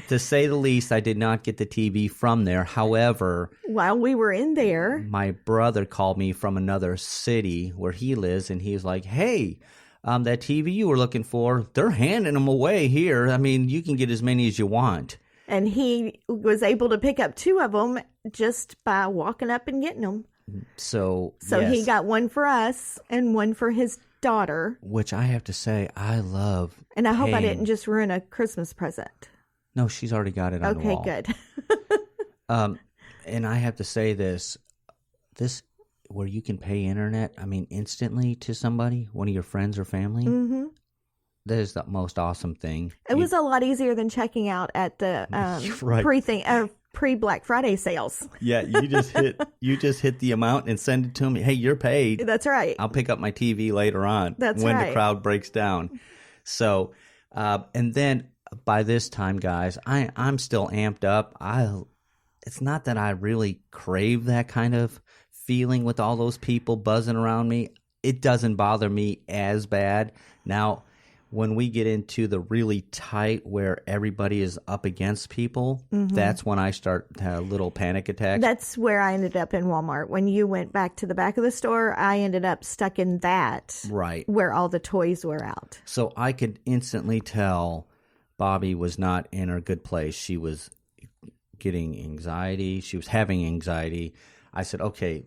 to say the least, I did not get the TV from there. However, while we were in there, my brother called me from another city where he lives, and he was like, hey, that TV you were looking for, they're handing them away here. I mean, you can get as many as you want. And he was able to pick up 2 of them just by walking up and getting them. So yes. He got one for us and one for his daughter. Which I have to say, I love. And I hope I didn't just ruin a Christmas present. No, she's already got it on the wall. Okay, good. And I have to say this where you can pay internet, I mean, instantly to somebody, one of your friends or family. Mm-hmm. That is the most awesome thing. It was a lot easier than checking out at the right. pre-Black Friday sales. Yeah, you just hit the amount and send it to me. Hey, you're paid. That's right. I'll pick up my TV later on. That's when right. the crowd breaks down. So, and then by this time, guys, I'm still amped up. It's not that I really crave that kind of feeling with all those people buzzing around me. It doesn't bother me as bad. Now, when we get into the really tight where everybody is up against people, that's when I start to have little panic attacks. That's where I ended up in Walmart. When you went back to the back of the store, I ended up stuck in that. Right. Where all the toys were out. So I could instantly tell Bobby was not in her good place. She was getting anxiety. She was having anxiety. I said, okay,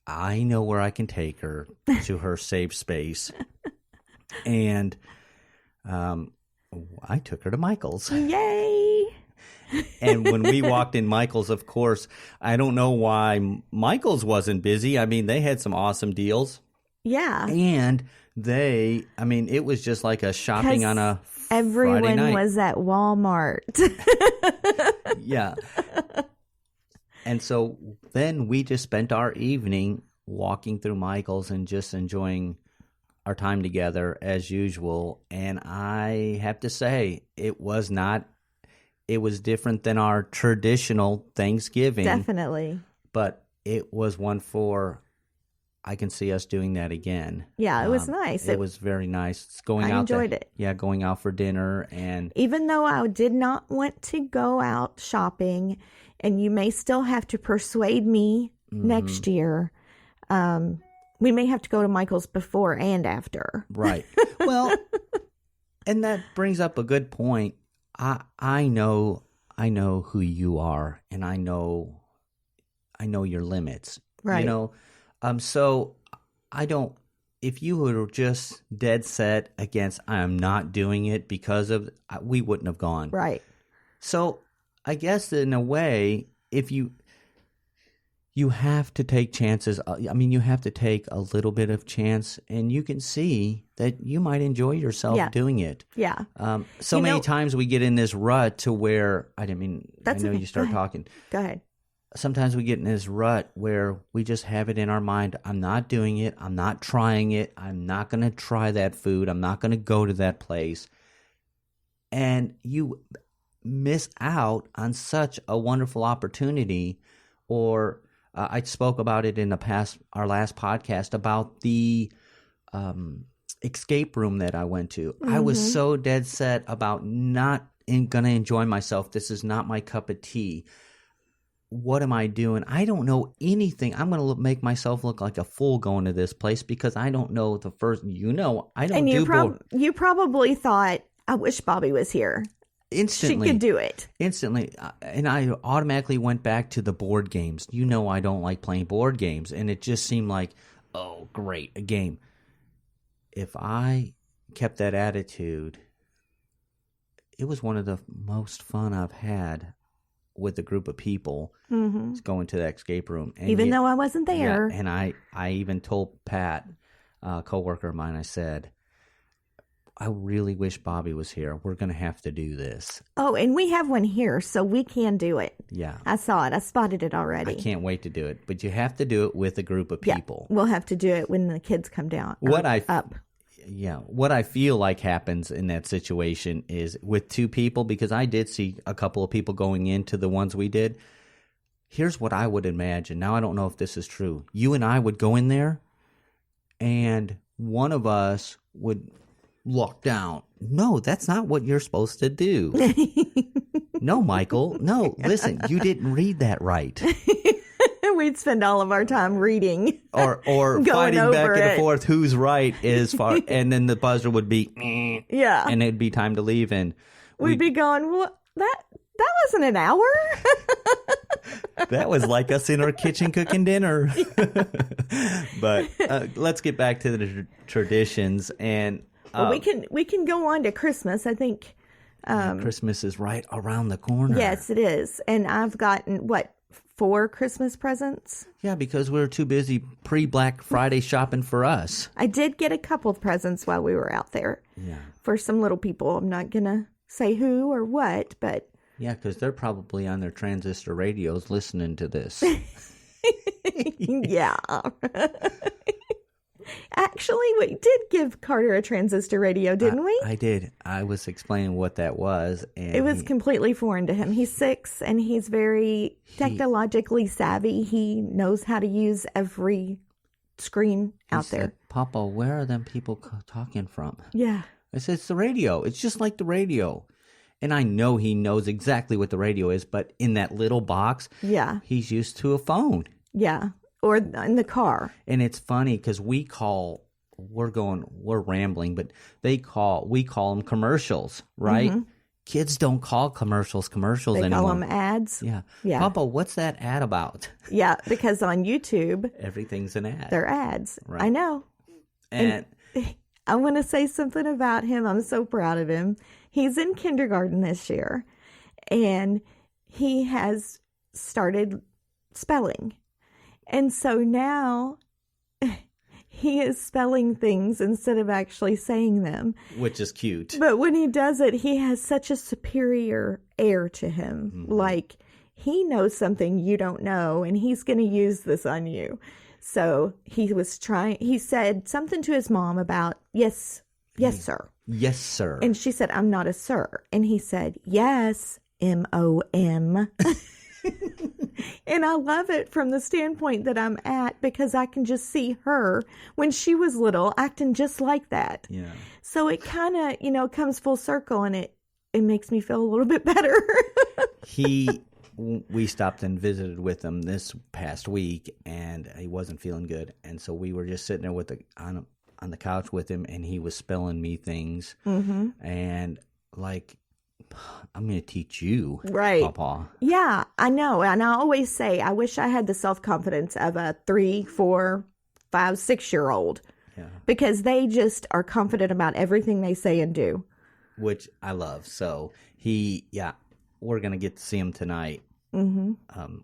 I know where I can take her to her safe space. And I took her to Michael's. Yay! And when we walked in Michael's, of course, I don't know why Michael's wasn't busy. I mean, they had some awesome deals. Yeah. And it was just like a shopping on a everyone Friday night. Was at Walmart. Yeah. And so then we just spent our evening walking through Michael's and just enjoying our time together as usual. And I have to say, it was different than our traditional Thanksgiving. Definitely. But it was one I can see us doing that again. Yeah, it was nice. It was very nice. I enjoyed it. Yeah, going out for dinner. And even though I did not want to go out shopping, and you may still have to persuade me next year, we may have to go to Michael's before and after. Right. Well, and that brings up a good point. I know who you are, and I know your limits. Right. So I don't. If you were just dead set against, I am not doing it because of, we wouldn't have gone. Right. So I guess in a way, if you have to take chances. I mean, you have to take a little bit of chance, and you can see that you might enjoy yourself doing it. Yeah. Many times we get in this rut to where, I know okay. you start talking. Go ahead. Sometimes we get in this rut where we just have it in our mind, I'm not doing it, I'm not trying it, I'm not going to try that food, I'm not going to go to that place. And you miss out on such a wonderful opportunity. Or I spoke about it in our last podcast about the escape room that I went to. I was so dead set about not going to enjoy myself. This is not my cup of tea. What am I doing? I don't know anything. I'm going to make myself look like a fool going to this place because I don't know the first. I don't and do. You probably thought, I wish Bobby was here. Instantly, she could do it. Instantly, and I automatically went back to the board games. I don't like playing board games, and it just seemed like, oh, great, a game. If I kept that attitude, it was one of the most fun I've had with a group of people going to that escape room. And even though I wasn't there. Yeah, and I even told Pat, a coworker of mine, I said, I really wish Bobby was here. We're going to have to do this. Oh, and we have one here, so we can do it. Yeah. I saw it. I spotted it already. I can't wait to do it. But you have to do it with a group of people. Yeah, we'll have to do it when the kids come down. Up. Yeah. What I feel like happens in that situation is with two people, because I did see a couple of people going into the ones we did. Here's what I would imagine. Now, I don't know if this is true. You and I would go in there, and one of us would lockdown. No, that's not what you're supposed to do. No, Michael. No, listen, you didn't read that right. We'd spend all of our time reading. Or fighting back and forth who's right as far, and then the buzzer would be, yeah. and it'd be time to leave, and we'd be going, what? That wasn't an hour. That was like us in our kitchen cooking dinner. But let's get back to the traditions, and well, we can go on to Christmas. I think Christmas is right around the corner. Yes, it is, and I've gotten 4 Christmas presents. Yeah, because we were too busy pre-Black Friday shopping for us. I did get a couple of presents while we were out there. Yeah, for some little people. I'm not gonna say who or what, but yeah, because they're probably on their transistor radios listening to this. Yeah. Actually, we did give Carter a transistor radio, didn't we? I did. I was explaining what that was. And it was completely foreign to him. He's 6, and he's very technologically savvy. He knows how to use every screen out there. Said, Papa, where are them people talking from? Yeah. I said, it's the radio. It's just like the radio. And I know he knows exactly what the radio is, but in that little box, yeah, he's used to a phone. Yeah, or in the car. And it's funny because we're rambling, but we call them commercials, right? Mm-hmm. Kids don't call commercials anymore. They call them ads. Yeah. Yeah. Papa, what's that ad about? Yeah, because on YouTube, everything's an ad. They're ads. Right. I know. And I want to say something about him. I'm so proud of him. He's in kindergarten this year, and he has started spelling. And so now he is spelling things instead of actually saying them. Which is cute. But when he does it, he has such a superior air to him. Mm-hmm. Like, he knows something you don't know, and he's going to use this on you. So he said something to his mom about, yes, sir. Yes, sir. And she said, I'm not a sir. And he said, yes, M-O-M. And I love it from the standpoint that I'm at, because I can just see her when she was little acting just like that. Yeah. So it kind of, comes full circle, and it makes me feel a little bit better. We stopped and visited with him this past week, and he wasn't feeling good. And so we were just sitting there on the couch with him, and he was spelling me things. Mm-hmm. And like, I'm going to teach you, right, Papa. Yeah, I know. And I always say, I wish I had the self-confidence of a 3, 4, 5, 6-year-old. Yeah. Because they just are confident about everything they say and do. Which I love. So we're going to get to see him tonight. Mm-hmm.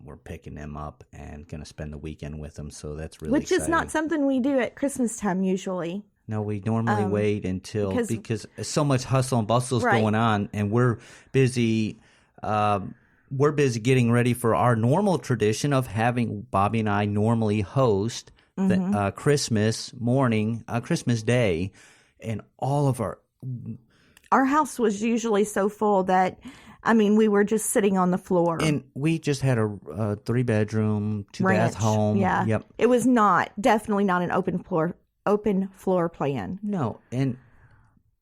We're picking him up and going to spend the weekend with him. So that's really exciting. Is not something we do at Christmas time usually. No, we normally wait until because so much hustle and bustle is going on, and we're busy. We're busy getting ready for our normal tradition of having Bobby and I normally host the Christmas morning, Christmas Day, and all of our house was usually so full that, we were just sitting on the floor. And we just had a 3-bedroom, 2-bath home. Yeah. Yep. It was definitely not an open floor plan. No.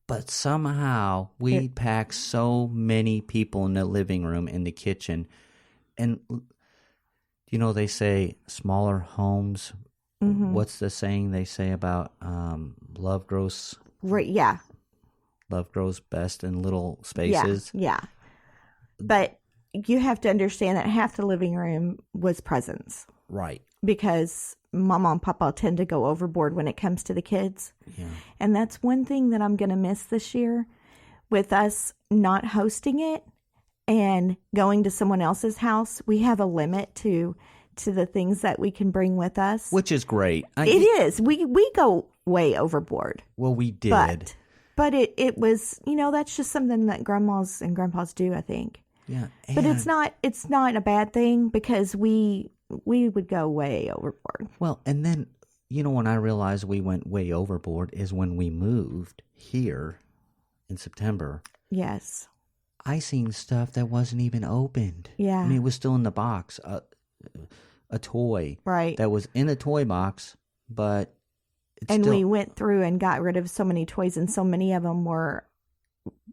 But somehow we packed so many people in the living room, in the kitchen. And, they say smaller homes. Mm-hmm. What's the saying they say about love grows? Right. Yeah. Love grows best in little spaces. Yeah. But you have to understand that half the living room was presents. Right. Because Mama and Papa tend to go overboard when it comes to the kids. Yeah. And that's one thing that I'm going to miss this year with us not hosting it and going to someone else's house. We have a limit to the things that we can bring with us. Which is great. It is. We go way overboard. Well, we did. But it was, that's just something that grandmas and grandpas do, I think. Yeah. But it's not a bad thing, because we would go way overboard. Well, and then, when I realized we went way overboard is when we moved here in September. Yes. I seen stuff that wasn't even opened. Yeah. It was still in the box. A toy. Right. That was in a toy box, but And we went through and got rid of so many toys, and so many of them were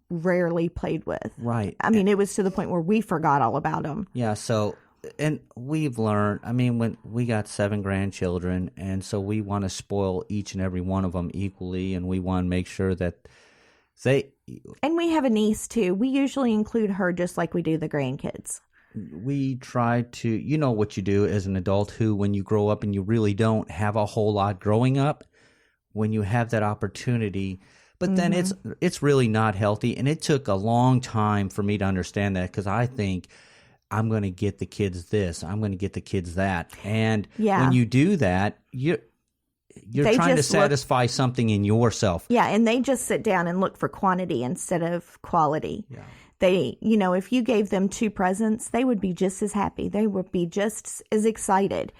rarely played with. Right. I mean, it was to the point where we forgot all about them. Yeah, so, and we've learned, I mean, when we got 7 grandchildren, and so we want to spoil each and every one of them equally, and we want to make sure that they... And we have a niece, too. We usually include her just like we do the grandkids. We try to, you know what you do as an adult who, when you grow up and you really don't have a whole lot growing up, when you have that opportunity... But then it's really not healthy, and it took a long time for me to understand that, because I think I'm going to get the kids this, I'm going to get the kids that, and when you do that, you're trying to satisfy something in yourself. Yeah, and they just sit down and look for quantity instead of quality. Yeah. They, you know, if you gave them 2 presents, they would be just as happy. They would be just as excited.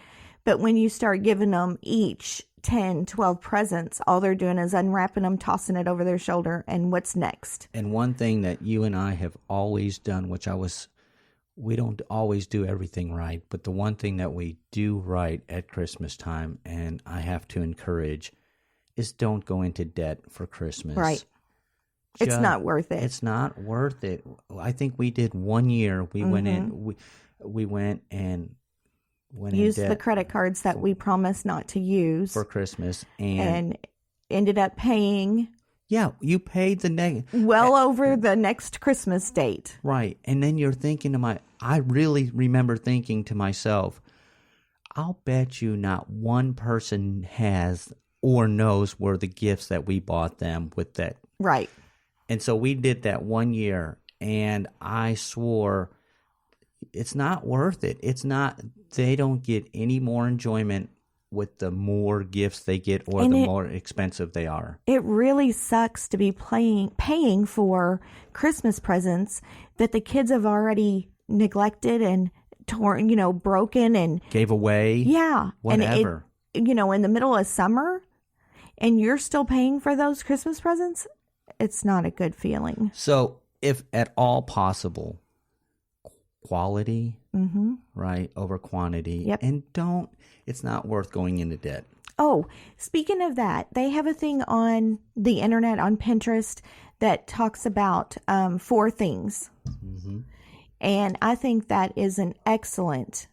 But when you start giving them each 10, 12 presents, all they're doing is unwrapping them, tossing it over their shoulder, and what's next? And one thing that you and I have always done, we don't always do everything right, but the one thing that we do right at Christmas time, and I have to encourage, is don't go into debt for Christmas. Right. It's not worth it. It's not worth it. I think we did one year. We went in, we went and used the credit cards that we promised not to use for Christmas, and ended up paying. Yeah, you paid over the next Christmas date. Right. And then you're thinking I really remember thinking to myself, I'll bet you not one person has or knows where the gifts that we bought them with that. Right. And so we did that one year, and I swore it's not worth it. It's not, they don't get any more enjoyment with the more gifts they get or the more expensive they are. It really sucks to be paying for Christmas presents that the kids have already neglected and torn, broken and gave away. Yeah. Whatever. And in the middle of summer, and you're still paying for those Christmas presents, it's not a good feeling. So if at all possible, quality, right, over quantity. Yep. And it's not worth going into debt. Oh, speaking of that, they have a thing on the internet, on Pinterest, that talks about 4 things. And I think that is an excellent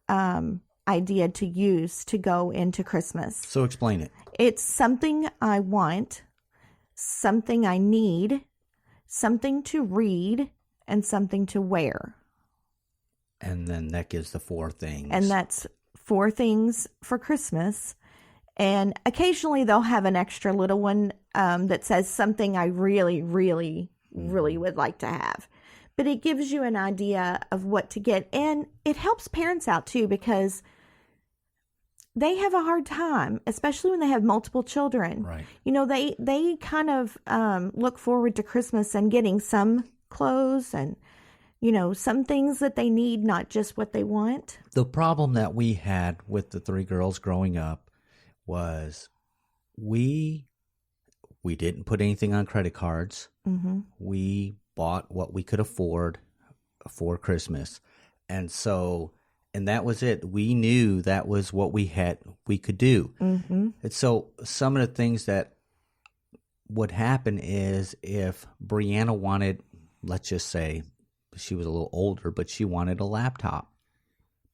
idea to use to go into Christmas. So explain it. It's something I want, something I need, something to read, and something to wear. And then that gives the 4 things. And that's 4 things for Christmas. And occasionally they'll have an extra little one that says something I really, really, really would like to have. But it gives you an idea of what to get. And it helps parents out too, because they have a hard time, especially when they have multiple children. Right. They kind of look forward to Christmas and getting some clothes and some things that they need, not just what they want. The problem that we had with the 3 girls growing up was we didn't put anything on credit cards. We bought what we could afford for Christmas. And that was it. We knew that was what we could do. And so some of the things that would happen is if Brianna wanted, let's just say, she was a little older, but she wanted a laptop.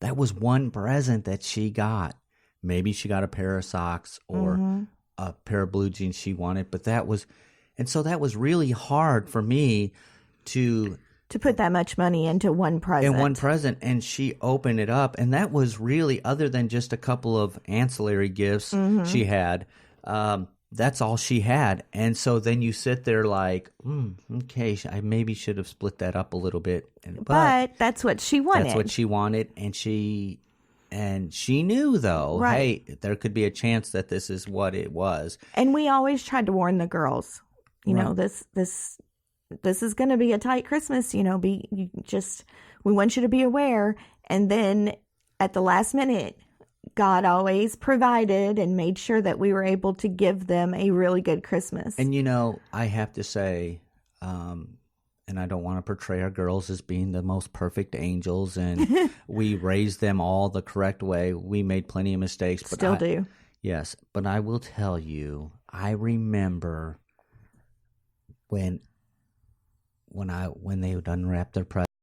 That was one present that she got. Maybe she got a pair of socks or a pair of blue jeans she wanted, but that was really hard for me to put that much money into one present. And she opened it up, and that was really, other than just a couple of ancillary gifts she had, that's all she had. And so then you sit there like, okay, I maybe should have split that up a little bit. But that's what she wanted. That's what she wanted. And she knew, though, right, hey, there could be a chance that this is what it was. And we always tried to warn the girls, this is going to be a tight Christmas, we want you to be aware. And then at the last minute, God always provided and made sure that we were able to give them a really good Christmas. And, I have to say, and I don't want to portray our girls as being the most perfect angels, and we raised them all the correct way. We made plenty of mistakes. But Still do. Yes, but I will tell you, I remember when when they would unwrap their presents.